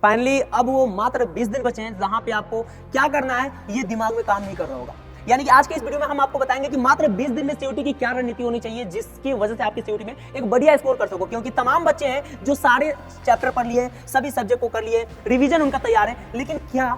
Finally अब वो मात्र 20 दिन बचे हैं जहां पे आपको क्या करना है ये दिमाग में काम नहीं कर रहा होगा। यानी कि आज के इस वीडियो में हम आपको बताएंगे कि मात्र 20 दिन में सीयूटी की क्या रणनीति होनी चाहिए जिसकी वजह से आपकी सीयूटी में एक बढ़िया स्कोर कर सको। क्योंकि तमाम बच्चे हैं जो सारे चैप्टर पढ़ लिए, सभी सब्जेक्ट को कर लिए, रिवीजन उनका तैयार है, लेकिन क्या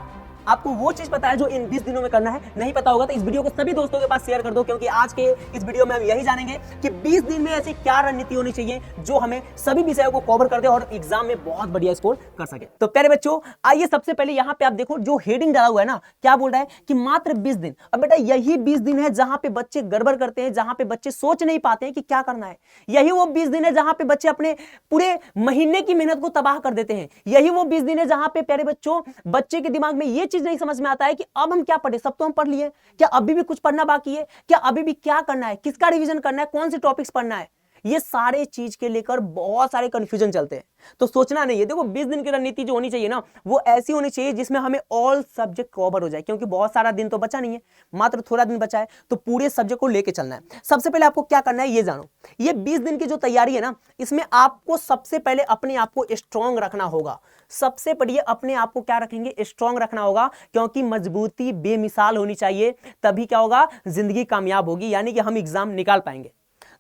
आपको वो चीज पता है जो इन 20 दिनों में करना है? नहीं पता होगा तो इस वीडियो को सभी दोस्तों के पास शेयर कर दो, क्योंकि आज के इस वीडियो में हम यही जानेंगे कि 20 दिन में ऐसी क्या रणनीति होनी चाहिए जो हमें सभी विषयों को कवर कर दे और एग्जाम में बहुत बढ़िया स्कोर कर सके। तो प्यारे बच्चों, आइए सबसे पहले यहाँ पे आप देखो जो हेडिंग डाला हुआ है ना, क्या बोल रहा है कि मात्र 20 दिन। अब बेटा यही 20 दिन है जहां पे बच्चे गड़बड़ करते हैं, जहां पे बच्चे सोच नहीं पाते हैं कि क्या करना है। यही वो 20 दिन है जहां पे बच्चे अपने पूरे महीने की मेहनत को तबाह कर देते हैं। यही वो 20 दिन है जहां पे प्यारे बच्चों बच्चे के दिमाग में ये चीज नहीं समझ में आता है कि अब हम क्या पढ़े, सब तो हम पढ़ लिए, क्या अभी भी कुछ पढ़ना बाकी है, क्या अभी भी क्या करना है, किसका रिवीजन करना है, कौन से टॉपिक्स पढ़ना है। ये सारे चीज के लेकर बहुत सारे कंफ्यूजन चलते हैं। तो सोचना नहीं है। देखो 20 दिन की रणनीति जो होनी चाहिए ना, वो ऐसी होनी चाहिए जिसमें हमें ऑल सब्जेक्ट कवर हो जाए, क्योंकि बहुत सारा दिन तो बचा नहीं है, मात्र थोड़ा दिन बचा है, तो पूरे सब्जेक्ट को लेके चलना है। सबसे पहले आपको क्या करना है ये जानो। ये 20 दिन की जो तैयारी है ना, इसमें आपको सबसे पहले अपने आप को स्ट्रांग रखना होगा। सबसे पहले अपने आप को क्या रखेंगे, स्ट्रांग रखना होगा, क्योंकि मजबूती बेमिसाल होनी चाहिए, तभी क्या होगा, जिंदगी कामयाब होगी, यानी कि हम एग्जाम निकाल पाएंगे।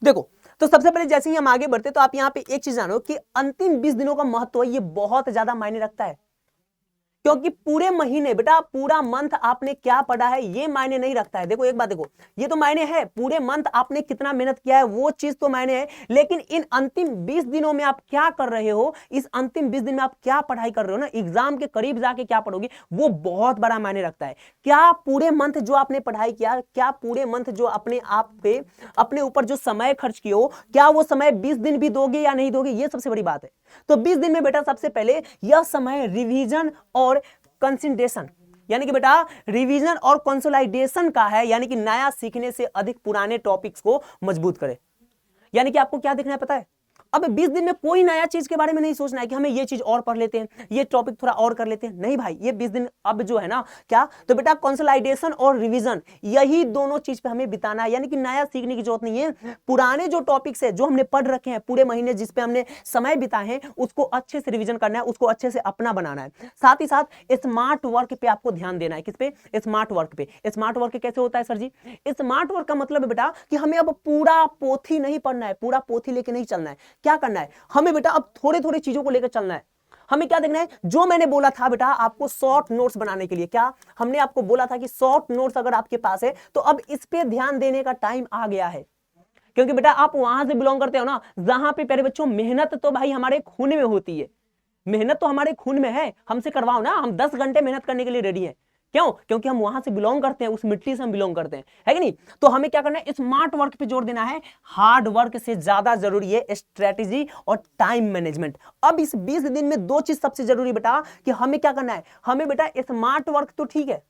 देखो तो सबसे पहले जैसे ही हम आगे बढ़ते तो आप यहां पे एक चीज जानो कि अंतिम 20 दिनों का महत्व ये बहुत ज्यादा मायने रखता है, क्योंकि पूरे महीने बेटा पूरा मंथ आपने क्या पढ़ा है ये मायने नहीं रखता है। देखो एक बात देखो, ये तो मायने है पूरे मंथ आपने कितना मेहनत किया है, वो चीज तो मायने है, लेकिन इन अंतिम 20 दिनों में आप क्या कर रहे हो, इस अंतिम 20 दिन में आप क्या पढ़ाई कर रहे हो ना, एग्जाम के करीब जाके क्या पढ़ोगे, वो बहुत बड़ा मायने रखता है। क्या पूरे मंथ जो आपने पढ़ाई किया, क्या पूरे मंथ जो अपने आप पे अपने ऊपर जो समय खर्च किए हो, क्या वो समय 20 दिन भी दोगे या नहीं दोगे, ये सबसे बड़ी बात है। तो 20 दिन में बेटा सबसे पहले यह समय रिवीजन और कंसंट्रेशन, यानी कि बेटा रिवीजन और कंसोलिडेशन का है, यानी कि नया सीखने से अधिक पुराने टॉपिक्स को मजबूत करे। यानी कि आपको क्या देखना है पता है, अब 20 दिन में कोई नया चीज के बारे में नहीं सोचना है कि हमें ये चीज और पढ़ लेते हैं, ये टॉपिक थोड़ा और कर लेते हैं, नहीं भाई, ये 20 दिन अब जो है ना क्या, तो बेटा कंसोलिडेशन और रिवीजन यही दोनों चीज पे हमें बिताना है। यानी कि नया सीखने की जरूरत नहीं है, पुराने जो टॉपिक्स है जो हमने पढ़ रखे हैं पूरे महीने, जिस पे हमने समय बिताए हैं, उसको अच्छे से रिवीजन करना है, उसको अच्छे से अपना बनाना है। साथ ही साथ स्मार्ट वर्क पे आपको ध्यान देना है। किस पे? स्मार्ट वर्क पे। स्मार्ट वर्क कैसे होता है सर जी? स्मार्ट वर्क का मतलब है बेटा कि हमें अब पूरा पोथी नहीं पढ़ना है, पूरा पोथी लेके नहीं चलना है। क्या करना है हमें बेटा, अब थोड़े थोड़े चीजों को लेकर चलना है। हमें क्या देखना है, जो मैंने बोला था बेटा आपको शॉर्ट नोट्स बनाने के लिए, क्या हमने आपको बोला था कि शॉर्ट नोट्स अगर आपके पास है तो अब इस पे ध्यान देने का टाइम आ गया है। क्योंकि बेटा आप वहां से बिलोंग करते हो ना जहां पे प्यारे बच्चों मेहनत तो भाई हमारे खून में होती है, मेहनत तो हमारे खून में है, हमसे करवाओ ना, हम 10 घंटे मेहनत करने के लिए रेडी हैं। क्यों? क्योंकि हम वहां से बिलोंग करते हैं, उस मिट्टी से हम बिलोंग करते हैं, है कि नहीं? तो हमें क्या करना है, स्मार्ट वर्क पे जोर देना है। हार्ड वर्क से ज्यादा जरूरी है स्ट्रेटेजी और टाइम मैनेजमेंट। अब इस 20 दिन में दो चीज सबसे जरूरी बेटा कि हमें क्या करना है, हमें बेटा स्मार्ट वर्क तो ठीक है,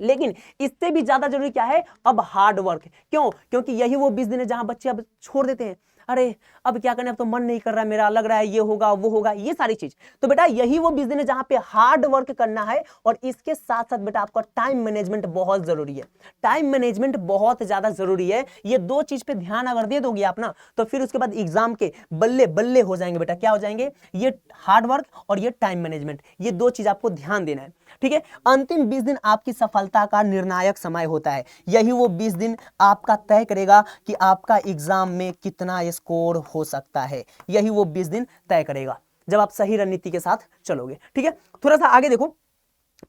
लेकिन इससे भी ज्यादा जरूरी क्या है, अब हार्ड वर्क। क्यों? क्योंकि यही वो 20 दिन है जहां बच्चे अब छोड़ देते हैं, अरे अब क्या करना, अब तो मन नहीं कर रहा मेरा, लग रहा है ये होगा वो होगा, ये सारी चीज। तो बेटा यही वो 20 दिन है जहां पे हार्ड वर्क करना है, और इसके साथ साथ बेटा आपका टाइम मैनेजमेंट बहुत जरूरी है। टाइम मैनेजमेंट बहुत ज्यादा जरूरी है। ये दो चीज पे ध्यान अगर दे दोगे आप ना, तो फिर उसके बाद एग्जाम के बल्ले बल्ले हो जाएंगे बेटा। क्या हो जाएंगे? ये हार्ड वर्क और ये टाइम मैनेजमेंट, ये दो चीज आपको ध्यान देना है, ठीक है? अंतिम 20 दिन आपकी सफलता का निर्णायक समय होता है। यही वो 20 दिन आपका तय करेगा कि आपका एग्जाम में कितना स्कोर हो सकता है। यही वो 20 दिन तय करेगा जब आप सही रणनीति के साथ चलोगे, ठीक है? थोड़ा सा आगे देखो,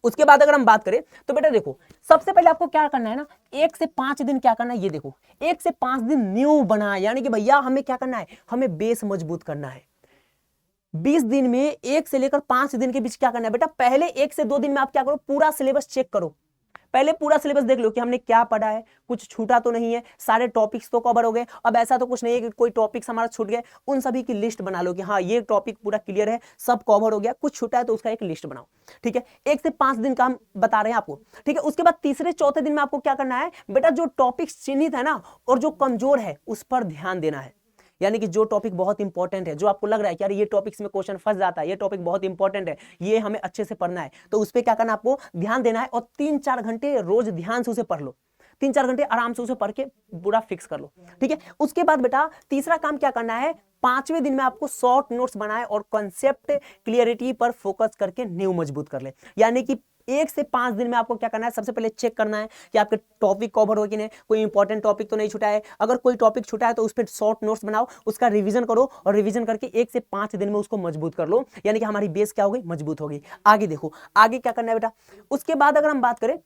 उसके बाद अगर हम बात करें तो बेटा देखो सबसे पहले आपको क्या करना है ना, 1 से 5 दिन क्या करना है, ये देखो 1 से 5 दिन न्यू बना, यानी कि भैया हमें क्या करना है, हमें बेस मजबूत करना है। 20 दिन में 1 से लेकर 5 दिन के बीच क्या करना है बेटा, पहले 1 से 2 दिन में आप क्या करो, पूरा सिलेबस चेक करो। पहले पूरा सिलेबस देख लो कि हमने क्या पढ़ा है, कुछ छूटा तो नहीं है, सारे टॉपिक्स तो कवर हो गए। अब ऐसा तो कुछ नहीं है कि कोई टॉपिक्स हमारा छूट गए, उन सभी की लिस्ट बना लो कि हाँ ये टॉपिक पूरा क्लियर है, सब कवर हो गया, कुछ छूटा है तो उसका एक लिस्ट बनाओ, ठीक है? 1 से 5 दिन का हम बता रहे हैं आपको, ठीक है? उसके बाद तीसरे चौथे दिन में आपको क्या करना है बेटा, जो टॉपिक्स चिन्हित है ना और जो कमजोर है उस पर ध्यान देना है। यानी कि जो टॉपिक बहुत इंपॉर्टेंट है, जो आपको लग रहा है कि यार ये टॉपिक्स में क्वेश्चन फंस जाता है, ये टॉपिक बहुत इंपॉर्टेंट है, ये हमें अच्छे से पढ़ना है, तो उस पर क्या करना, आपको ध्यान देना है और 3-4 घंटे रोज ध्यान से उसे पढ़ लो। 3-4 घंटे आराम से उसे पढ़ के पूरा फिक्स कर लो, ठीक है। उसके बाद बेटा तीसरा काम क्या करना है, 5वें दिन में आपको शॉर्ट नोट्स बनाए और कॉन्सेप्ट क्लियरिटी पर फोकस करके नींव मजबूत कर ले। यानी कि 1 से 5 दिन में आपको क्या करना है, सबसे पहले चेक करना है कि आपके टॉपिक कवर हो कि नहीं, कोई इंपॉर्टेंट टॉपिक तो नहीं छूटा है। अगर कोई टॉपिक छूटा है तो उस पर शॉर्ट नोट्स बनाओ, उसका रिवीजन करो और रिवीजन करके 1 से 5 दिन में उसको मजबूत कर लो। यानी कि हमारी बेस क्या हो गई, मजबूत हो गई। आगे देखो आगे क्या करना है बेटा। उसके बाद अगर हम बात करें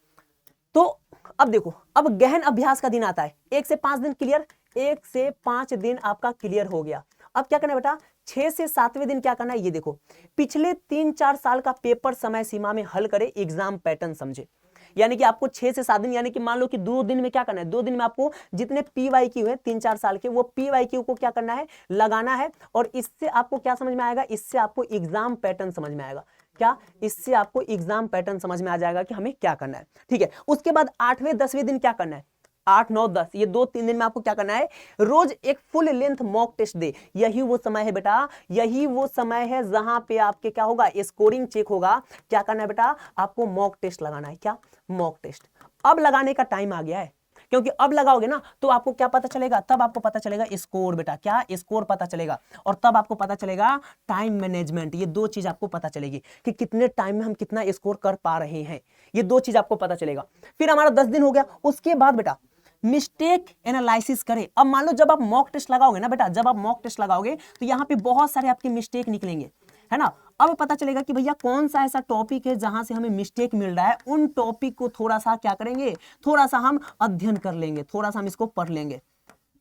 तो अब देखो, अब गहन अभ्यास का दिन आता है। 1 से 5 दिन क्लियर, 1 से 5 दिन आपका क्लियर हो गया। अब क्या करना है बेटा, 6 से 7वें दिन क्या करना है, ये देखो पिछले 3-4 साल का पेपर समय सीमा में हल करे, एग्जाम पैटर्न समझे। यानी कि आपको 6 से 7 दिन, यानी कि मान लो कि 2 दिन में क्या करना है, 2 दिन में आपको जितने PYQ है 3-4 साल के, वो PYQ को क्या करना है, लगाना है। और इससे आपको क्या समझ में आएगा, इससे आपको एग्जाम पैटर्न समझ में आएगा। क्या, इससे आपको एग्जाम पैटर्न समझ में आ जाएगा कि हमें क्या करना है, ठीक है। उसके बाद 8वें 10वें दिन क्या करना है, 8, 9, 10 ये 2-3 दिन में आपको क्या करना है, रोज एक फुल लेंथ मॉक टेस्ट दे। यही वो समय है बेटा, यही वो समय है जहां पे आपके क्या होगा, स्कोरिंग चेक होगा। क्या करना है बेटा, आपको मॉक टेस्ट लगाना है। क्या, मॉक टेस्ट अब लगाने का टाइम आ गया है, क्योंकि अब लगाओगे ना तो आपको क्या पता चलेगा, तब आपको पता चलेगा स्कोर बेटा, क्या स्कोर पता चलेगा। और तब आपको पता चलेगा टाइम मैनेजमेंट, ये 2 चीज आपको पता चलेगी कि कितने टाइम में हम कितना स्कोर कर पा रहे हैं, ये 2 चीज आपको पता चलेगा। फिर हमारा 10 दिन हो गया। उसके बाद बेटा मिस्टेक एनालिसिस करें। अब मान लो जब आप मॉक टेस्ट लगाओगे ना बेटा, जब आप मॉक टेस्ट लगाओगे तो यहाँ पे बहुत सारे आपके मिस्टेक निकलेंगे, है ना। अब पता चलेगा कि भैया कौन सा ऐसा टॉपिक है जहां से हमें मिस्टेक मिल रहा है। उन टॉपिक को थोड़ा सा क्या करेंगे, थोड़ा सा हम अध्ययन कर लेंगे, थोड़ा सा हम इसको पढ़ लेंगे।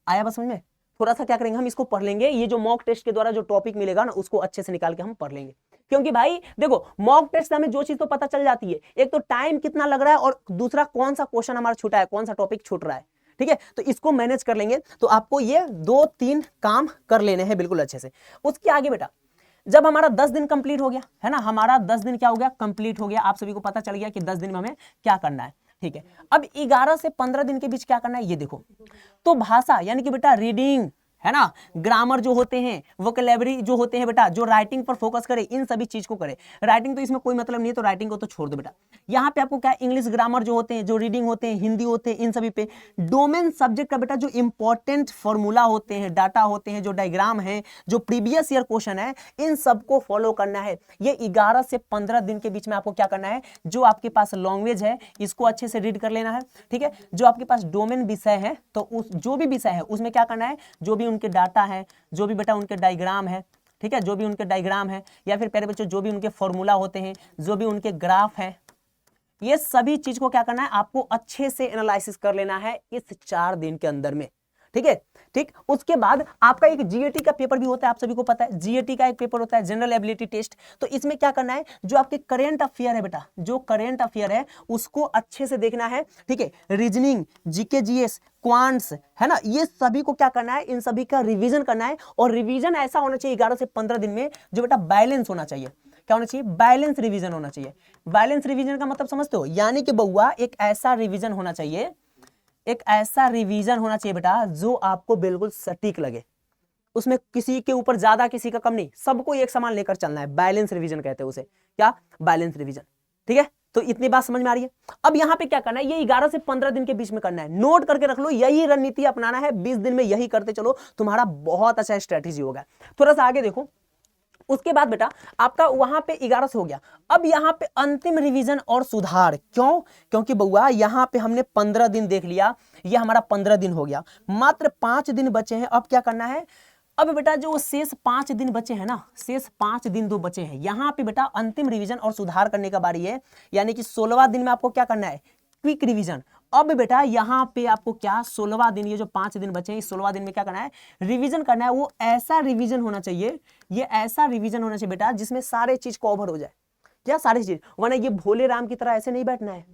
आया बस समझ में, थोड़ा सा क्या करेंगे, हम इसको पढ़ लेंगे। ये जो मॉक टेस्ट के द्वारा जो टॉपिक मिलेगा ना, उसको अच्छे से निकाल के हम पढ़ लेंगे। क्योंकि भाई देखो, मॉक टेस्ट से हमें जो चीज तो पता चल जाती है, एक तो टाइम कितना लग रहा है और दूसरा कौन सा क्वेश्चन हमारा छूटा है, कौन सा टॉपिक छूट रहा है, ठीक है। तो इसको मैनेज कर लेंगे। तो आपको ये 2-3 काम कर लेने हैं बिल्कुल अच्छे से। उसके आगे बेटा जब हमारा 10 दिन कंप्लीट हो गया है ना, हमारा 10 दिन क्या हो गया, कंप्लीट हो गया। आप सभी को पता चल गया कि 10 दिन में हमें क्या करना है, ठीक है। अब 11 से 15 दिन के बीच क्या करना है, ये देखो। तो भाषा यानी कि बेटा रीडिंग है ना, ग्रामर जो होते हैं, वोकैबुलरी जो होते हैं बेटा, जो राइटिंग पर फोकस करे, इन सभी चीज को करे। राइटिंग तो इसमें कोई मतलब नहीं है, तो राइटिंग को तो छोड़ दो बेटा। यहाँ पे आपको क्या, इंग्लिश ग्रामर जो होते हैं, जो रीडिंग होते हैं, हिंदी होते हैं, इन सभी पे डोमेन सब्जेक्ट का बेटा जो इंपॉर्टेंट फॉर्मूला होते हैं, डाटा होते हैं, जो डायग्राम है, जो प्रीवियस ईयर क्वेश्चन है, इन सबको फॉलो करना है। ये 11 से 15 दिन के बीच में आपको क्या करना है, जो आपके पास लैंग्वेज है इसको अच्छे से रीड कर लेना है, ठीक है। जो आपके पास डोमेन विषय है, तो उस जो भी विषय है उसमें क्या करना है, जो भी उनके डाटा है, जो भी बेटा उनके डायग्राम है, ठीक है, जो भी उनके डायग्राम है, या फिर प्यारे बच्चों जो भी उनके फॉर्मूला होते हैं, जो भी उनके ग्राफ है, ये सभी चीज को क्या करना है, आपको अच्छे से एनालिसिस कर लेना है इस 4 दिन के अंदर में, ठीक है। ठीक, उसके बाद आपका एक जीएटी का पेपर भी होता है, आप सभी को पता है जीएटी का एक पेपर होता है, जनरल एबिलिटी टेस्ट। तो इसमें क्या करना है, जो आपके करेंट अफेयर है बेटा, जो करेंट अफेयर है उसको अच्छे से देखना है, ठीक है। रीजनिंग, जीके, जीएस, क्वांट्स, है ना, ये सभी को क्या करना है, इन सभी का रिवीजन करना है। और रिवीजन ऐसा होना चाहिए 11 से 15 दिन में, जो बेटा बैलेंस होना चाहिए। क्या होना चाहिए, बैलेंस रिवीजन होना चाहिए। बैलेंस रिवीजन का मतलब समझते हो, यानी कि बउआ एक ऐसा रिवीजन होना चाहिए, एक ऐसा रिवीजन होना चाहिए बेटा जो आपको बिल्कुल सटीक लगे, उसमें किसी के ऊपर ज्यादा किसी का कम नहीं, सबको एक समान लेकर चलना है। बैलेंस रिवीजन कहते हैं उसे, क्या, बैलेंस रिवीजन, ठीक है। तो इतनी बात समझ में आ रही है। अब यहां पे क्या करना है, ये 11 से 15 दिन के बीच में करना है, नोट करके रख लो, यही रणनीति अपनाना है, 20 दिन में यही करते चलो, तुम्हारा बहुत अच्छा स्ट्रेटेजी होगा। थोड़ा सा आगे देखो, उसके बाद बेटा आपका वहां पे 11 से हो गया। अब यहाँ पे अंतिम रिवीजन और सुधार, क्यों, क्योंकि बउआ यहाँ पे हमने 15 दिन देख लिया, ये हमारा 15 दिन हो गया, मात्र 5 दिन बचे हैं। अब क्या करना है, अब बेटा जो शेष 5 दिन बचे हैं ना, शेष 5 दिन जो बचे हैं, यहाँ पे बेटा अंतिम रिवीजन और सुधार करने का बारी है। यानी कि 16वां दिन में आपको क्या करना है, क्विक रिवीजन। अब बेटा यहाँ पे आपको क्या, 16वां दिन, ये जो 5 दिन बचे हैं, इस 16वां दिन में क्या करना है, रिवीजन करना है। वो ऐसा रिवीजन होना चाहिए, ये ऐसा रिवीजन होना चाहिए बेटा जिसमें सारे चीज कवर हो जाए, क्या, सारी चीज। वरना ये भोले राम की तरह ऐसे नहीं बैठना है,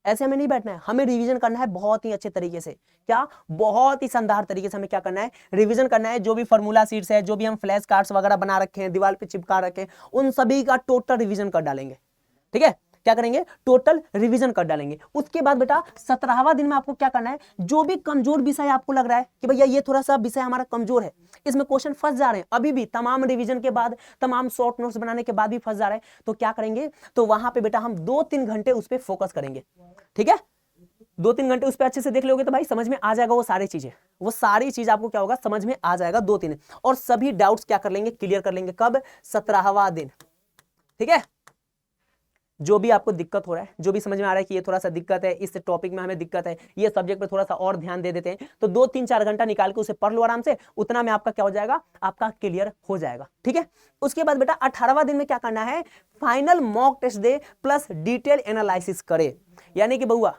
ऐसे हमें नहीं बैठना है, हमें रिवीजन करना है बहुत ही अच्छे तरीके से, क्या, बहुत ही शानदार तरीके से हमें क्या करना है, रिवीजन करना है। जो भी फॉर्मूला शीट्स है, जो भी हम फ्लैश कार्ड्स वगैरह बना रखे हैं, दीवार पे चिपका रखे हैं, उन सभी का टोटल रिवीजन कर डालेंगे, ठीक है। क्या करेंगे, टोटल रिवीजन कर डालेंगे। उसके बाद बेटा 17वां दिन में आपको क्या करना है, जो भी कमजोर विषय आपको लग रहा है कि भैया ये थोड़ा सा विषय हमारा कमजोर है, इसमें क्वेश्चन फंस जा रहे हैं, अभी भी तमाम रिवीजन के बाद, तमाम शॉर्ट नोट्स बनाने के बाद भी फंस जा रहे हैं, तो क्या करेंगे, तो वहां पे बेटा हम 2-3 घंटे उस पर फोकस करेंगे, ठीक है। 2-3 घंटे उस पर अच्छे से देख लोगे तो भाई समझ में आ जाएगा वो सारी चीजें, वो सारी चीज आपको क्या होगा समझ में आ जाएगा 2-3, और सभी डाउट्स क्या कर लेंगे, क्लियर कर लेंगे। कब? 17वां दिन। ठीक है, जो भी आपको दिक्कत हो रहा है, जो भी समझ में आ रहा है कि ये थोड़ा सा दिक्कत है, इस टॉपिक में हमें दिक्कत है, ये सब्जेक्ट पे थोड़ा सा और ध्यान दे देते हैं, तो 2-3-4 घंटा निकाल के उसे पढ़ लो आराम से, उतना में आपका क्या हो जाएगा, आपका क्लियर हो जाएगा। ठीक है, उसके बाद बेटा 18वां दिन में क्या करना है, फाइनल मॉक टेस्ट दे प्लस डिटेल एनालिसिस करे। यानी कि बउआ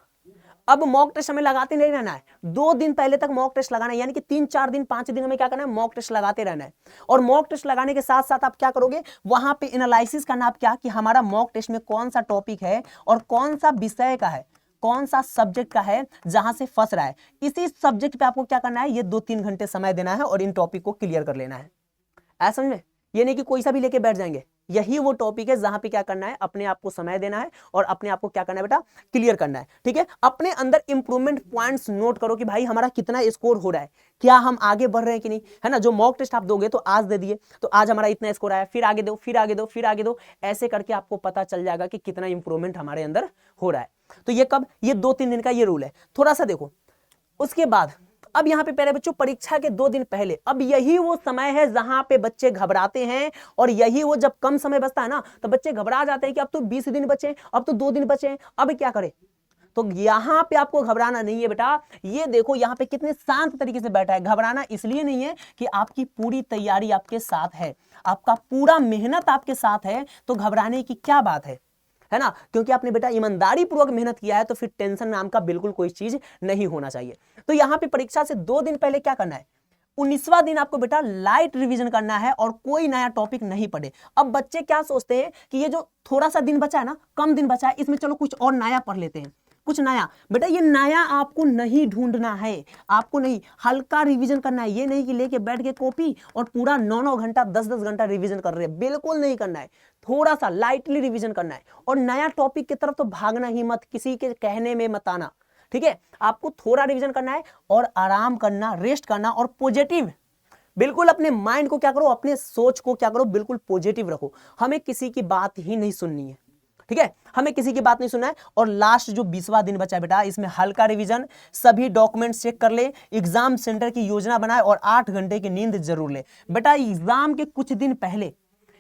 अब मॉक टेस्ट हमें लगाते नहीं रहना है, 2 दिन पहले तक मॉक टेस्ट लगाना है, यानी कि 3-4 दिन 5 दिन हमें क्या करना है, मॉक टेस्ट लगाते रहना है। और मॉक टेस्ट लगाने के साथ साथ आप क्या करोगे, वहां पे एनालिसिस करना, आप क्या कि हमारा मॉक टेस्ट में कौन सा टॉपिक है और कौन सा विषय का है, कौन सा सब्जेक्ट का है जहां से फंस रहा है, इसी सब्जेक्ट पे आपको क्या करना है, ये 2-3 घंटे समय देना है और इन टॉपिक को क्लियर कर लेना है। ऐसा समझ में, ये नहीं कि कोई सा भी लेके बैठ जाएंगे, यही वो टॉपिक है जहां पे क्या करना है, अपने आप को समय देना है और अपने आप को क्या करना है बेटा, क्लियर करना है। ठीक है, अपने अंदर इंप्रूवमेंट पॉइंट्स नोट करो कि भाई हमारा कितना स्कोर हो रहा है, क्या हम आगे बढ़ रहे हैं कि नहीं, है ना। जो मॉक टेस्ट आप दोगे तो आज दे दिए तो आज हमारा इतना स्कोर आया, फिर आगे दो, फिर आगे दो, फिर आगे दो, ऐसे करके आपको पता चल जाएगा कि कितना इंप्रूवमेंट हमारे अंदर हो रहा है। तो ये कब, ये 2-3 दिन का ये रूल है। थोड़ा सा देखो, उसके बाद अब यहाँ पे प्यारे बच्चों परीक्षा के 2 दिन पहले, अब यही वो समय है जहां पे बच्चे घबराते हैं, और यही वो जब कम समय बचता है ना तो बच्चे घबरा जाते हैं कि अब तो 20 दिन बचे, अब तो 2 दिन बचे, अब क्या करें। तो यहां पे आपको घबराना नहीं है बेटा, ये देखो यहाँ पे कितने शांत तरीके से बैठा है। घबराना इसलिए नहीं है कि आपकी पूरी तैयारी आपके साथ है, आपका पूरा मेहनत आपके साथ है, तो घबराने की क्या बात है ना, क्योंकि आपने बेटा ईमानदारी पूर्वक मेहनत किया है, तो फिर टेंशन नाम का बिल्कुल कोई चीज नहीं होना चाहिए। तो यहाँ पे परीक्षा से 2 दिन पहले क्या करना है, 19वां दिन आपको बेटा लाइट रिवीजन करना है और कोई नया टॉपिक नहीं पढ़े। अब बच्चे क्या सोचते हैं कि ये जो थोड़ा सा दिन बचा है ना, कम दिन बचा है, इसमें चलो कुछ और नया पढ़ लेते हैं, कुछ नया। बेटा ये नया आपको नहीं ढूंढना है, आपको नहीं, हल्का रिवीजन करना है। ये नहीं कि लेके बैठ के कॉपी और पूरा 9-9 घंटा 10-10 घंटा रिवीजन कर रहे हैं, बिल्कुल नहीं करना है। थोड़ा सा लाइटली रिवीजन करना है और नया टॉपिक की तरफ तो भागना ही मत, किसी के कहने में मत आना। ठीक है, आपको थोड़ा रिवीजन करना है और आराम करना, रेस्ट करना, और पॉजिटिव बिल्कुल अपने माइंड को क्या करो, अपने सोच को क्या करो, बिल्कुल पॉजिटिव रखो। हमें किसी की बात ही नहीं सुननी है। ठीक है, हमें किसी की बात नहीं सुनना है। और लास्ट जो 20वां दिन बचा है बेटा, इसमें हल्का रिवीजन, सभी डॉक्यूमेंट्स चेक कर ले, एग्जाम सेंटर की योजना बनाए और 8 घंटे की नींद जरूर ले। बेटा एग्जाम के कुछ दिन पहले,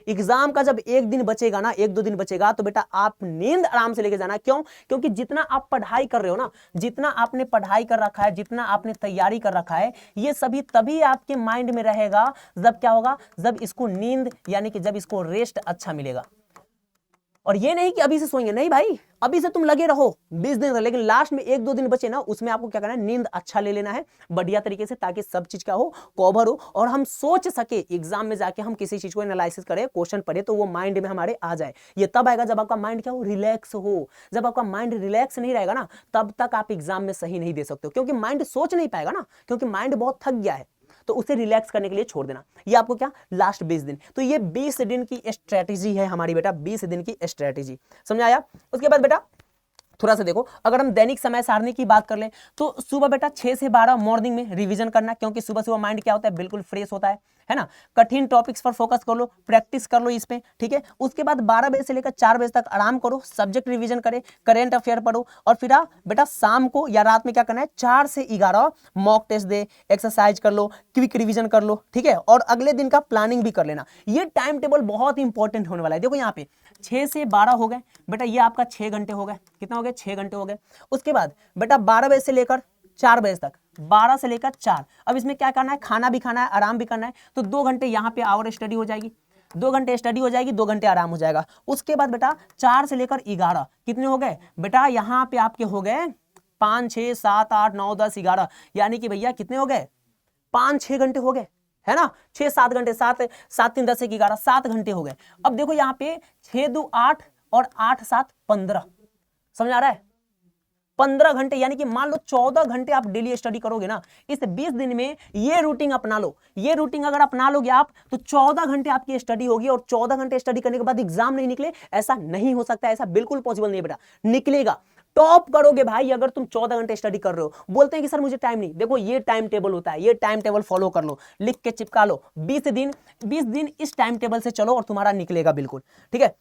एग्जाम का जब 1 दिन बचेगा ना, 1-2 दिन बचेगा, तो बेटा आप नींद आराम से लेके जाना। क्यों? क्योंकि जितना आप पढ़ाई कर रहे हो ना, जितना आपने पढ़ाई कर रखा है, जितना आपने तैयारी कर रखा है, ये सभी तभी आपके माइंड में रहेगा जब क्या होगा, जब इसको नींद यानी कि जब इसको रेस्ट अच्छा मिलेगा। और ये नहीं कि अभी से सोएंगे, नहीं भाई, अभी से तुम लगे रहो 20 दिन, लेकिन लास्ट में 1-2 दिन बचे ना, उसमें आपको क्या करना है, नींद अच्छा ले लेना है बढ़िया तरीके से, ताकि सब चीज क्या हो, कवर हो और हम सोच सके एग्जाम में जाके हम किसी चीज को एनालिसिस करें, क्वेश्चन पढ़े तो वो माइंड में हमारे आ जाए। ये तब आएगा जब आपका माइंड क्या हो, रिलैक्स हो। जब आपका माइंड रिलैक्स नहीं रहेगा ना, तब तक आप एग्जाम में सही नहीं दे सकते हो, क्योंकि माइंड सोच नहीं पाएगा ना, क्योंकि माइंड बहुत थक गया है, तो उसे रिलैक्स करने के लिए छोड़ देना। ये आपको क्या, लास्ट 20 दिन। तो ये 20 दिन की स्ट्रेटेजी है हमारी बेटा, 20 दिन की स्ट्रेटेजी, समझ आया। उसके बाद बेटा थोड़ा सा देखो, अगर हम दैनिक समय सारणी की बात कर लें तो सुबह बेटा 6 से 12 मॉर्निंग में रिवीजन करना, क्योंकि सुबह सुबह माइंड क्या होता है, बिल्कुल फ्रेश होता है ना। कठिन टॉपिक्स पर फोकस कर लो, प्रैक्टिस कर लो इस पे। ठीक है, उसके बाद 12 बजे से लेकर 4 बजे तक आराम करो, सब्जेक्ट रिवीजन करे, करेंट अफेयर पढ़ो, और फिर बेटा शाम को या रात में क्या करना है, 4 से 11 मॉक टेस्ट दे, एक्सरसाइज कर लो, क्विक रिवीजन कर लो। ठीक है, और अगले दिन का प्लानिंग भी कर लेना। ये टाइम टेबल बहुत इंपॉर्टेंट होने वाला है। देखो यहाँ पे 6 से 12 हो गए बेटा, ये आपका 6 घंटे हो गए, कितना हो गया, 6 घंटे हो गए। उसके बाद बेटा 12 बजे से लेकर 4 बजे तक, 12 से लेकर 4, अब इसमें क्या करना है, खाना भी खाना है, आराम भी करना है, तो 2 घंटे यहाँ पे आवर स्टडी हो जाएगी, 2 घंटे स्टडी हो जाएगी, 2 घंटे आराम हो जाएगा। उसके बाद बेटा 4 से लेकर 11 कितने हो गए बेटा, यहाँ पे आपके हो गए 5, 6, 7, 8, 9, 10, 11, यानी कि भैया कितने हो गए, 5-6 घंटे हो गए, है ना। 6-7 घंटे, 7 3 10 11, 7 घंटे हो गए। अब देखो यहाँ पे 6 2 8 और 8 7 15, समझ आ रहा है, 15 घंटे, यानी कि मान लो 14 घंटे आप डेली स्टडी करोगे ना। इस 20 दिन में ये रूटीन अपना लो, ये रूटीन अगर अपना लोगे आप, तो 14 घंटे आपकी स्टडी होगी, और 14 घंटे स्टडी करने के बाद एग्जाम नहीं निकले, ऐसा नहीं हो सकता, ऐसा बिल्कुल पॉसिबल नहीं बेटा, निकलेगा। टॉप करोगे भाई अगर तुम 14 घंटे स्टडी कर रहे हो। बोलते हैं कि सर मुझे टाइम नहीं, देखो ये टाइम टेबल होता है, ये टाइम टेबल फॉलो कर लो, लिख के चिपका लो, 20 दिन इस टाइम टेबल से चलो और तुम्हारा निकलेगा बिल्कुल। ठीक है,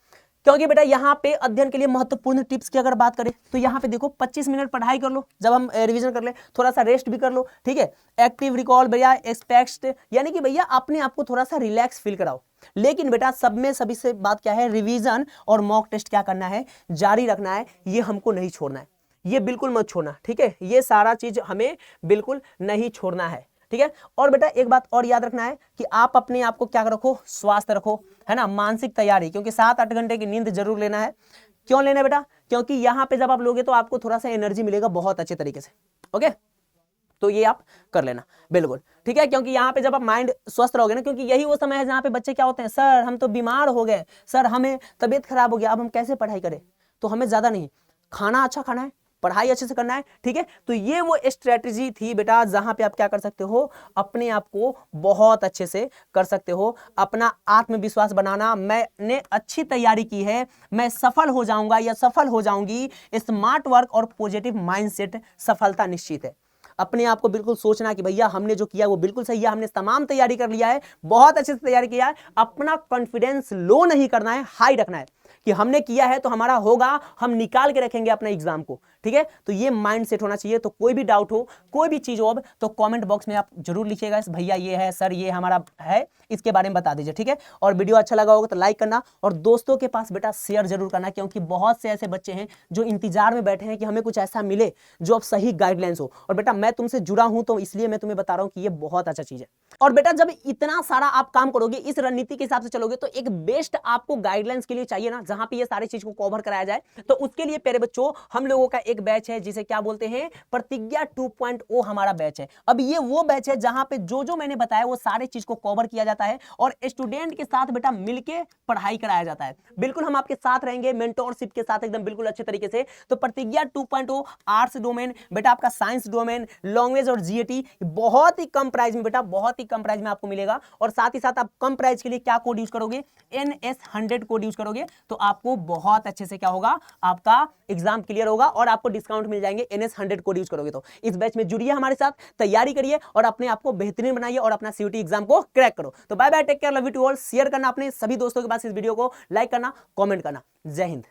क्योंकि बेटा यहाँ पे अध्ययन के लिए महत्वपूर्ण टिप्स की अगर बात करें तो यहाँ पे देखो 25 मिनट पढ़ाई कर लो, जब हम रिवीजन कर ले थोड़ा सा रेस्ट भी कर लो, ठीक है। एक्टिव रिकॉल भैया, एक्सपेक्ट, यानी कि भैया अपने आप को थोड़ा सा रिलैक्स फील कराओ। लेकिन बेटा सब में सभी से बात क्या है, रिवीजन और मॉक टेस्ट क्या करना है, जारी रखना है, ये हमको नहीं छोड़ना है, ये बिल्कुल मत छोड़ना, ठीक है। ये सारा चीज हमें बिल्कुल नहीं छोड़ना है, ठीक है। और बेटा एक बात और याद रखना है कि आप अपने आप को क्या रखो, स्वास्थ्य रखो, है ना, मानसिक तैयारी, क्योंकि 7-8 घंटे की नींद जरूर लेना है। क्यों लेना है बेटा, क्योंकि यहाँ पे जब आप लोगे तो आपको थोड़ा सा एनर्जी मिलेगा बहुत अच्छे तरीके से, ओके। तो ये आप कर लेना बिल्कुल, ठीक है। क्योंकि यहाँ पे जब आप माइंड स्वस्थ रहोगे ना, क्योंकि यही वो समय है जहाँ पे बच्चे क्या होते हैं, सर हम तो बीमार हो गए, सर हमें तबीयत खराब हो गया, अब हम कैसे पढ़ाई करें। तो हमें ज्यादा नहीं, खाना अच्छा खाना है, पढ़ाई अच्छे से करना है, ठीक है। तो ये वो स्ट्रेटजी थी बेटा जहां पे आप क्या कर सकते हो, अपने आप को बहुत अच्छे से कर सकते हो, अपना आत्मविश्वास बनाना, मैंने अच्छी तैयारी की है, मैं सफल हो जाऊंगा या सफल हो जाऊंगी। स्मार्ट वर्क और पॉजिटिव माइंडसेट, सफलता निश्चित है। अपने आप को बिल्कुल सोचना कि भैया हमने जो किया वो बिल्कुल सही है, हमने तमाम तैयारी कर लिया है, बहुत अच्छे से तैयारी किया है। अपना कॉन्फिडेंस लो नहीं करना है, हाई रखना है कि हमने किया है तो हमारा होगा, हम निकाल के रखेंगे अपने एग्जाम को, ठीक है। तो ये माइंड सेट होना चाहिए। तो कोई भी डाउट हो, कोई भी चीज हो तो कमेंट बॉक्स में आप जरूर लिखिएगा, भैया ये है, सर ये हमारा है, इसके बारे में बता दीजिए, ठीक है। और वीडियो अच्छा लगा होगा तो लाइक करना और दोस्तों के पास बेटा शेयर जरूर करना, क्योंकि बहुत से ऐसे बच्चे हैं जो इंतजार में बैठे हैं कि हमें कुछ ऐसा मिले जो अब सही गाइडलाइंस हो। और बेटा मैं तुमसे जुड़ा हूं तो इसलिए मैं तुम्हें बता रहा हूं कि ये बहुत अच्छा चीज है। और बेटा जब इतना सारा आप काम करोगे, इस रणनीति के हिसाब से चलोगे, तो एक बेस्ट आपको गाइडलाइंस के लिए चाहिए ना, जहां पे ये सारी चीज को कवर कराया जाए। तो उसके लिए प्यारे बच्चों हम लोगों का एक बैच है जिसे क्या बोलते हैं, प्रतिज्ञा 2.0 हमारा बैच है। अब ये वो बैच है जहां पे जो मैंने बताया वो सारे चीज को कवर किया जाता है और स्टूडेंट के साथ बेटा मिलके पढ़ाई कराया जाता है। बिल्कुल हम आपके साथ रहेंगे, मेंटोरशिप के साथ एकदम बिल्कुल अच्छे तरीके से। तो प्रतिज्ञा 2.0 आर्ट्स डोमेन, बेटा आपका साइंस डोमेन, लैंग्वेज और जीएटी, बहुत ही कम प्राइस में बेटा, बहुत ही कम प्राइस में आपको मिलेगा। और साथ ही साथ आप कम प्राइस के लिए क्या कोड यूज करोगे, NS100 कोड यूज करोगे, तो आपको बहुत अच्छे से क्या होगा, आपका एग्जाम क्लियर होगा और आपको डिस्काउंट मिल जाएंगे NS100 कोड यूज करोगे। तो इस बैच में जुड़िए हमारे साथ, तैयारी करिए और अपने आप को बेहतरीन बनाइए और अपना सीयूटी एग्जाम को क्रैक करो। तो bye bye, take care, love you to all. Share करना अपने सभी दोस्तों के पास इस वीडियो को, लाइक करना, कमेंट करना। जय हिंद।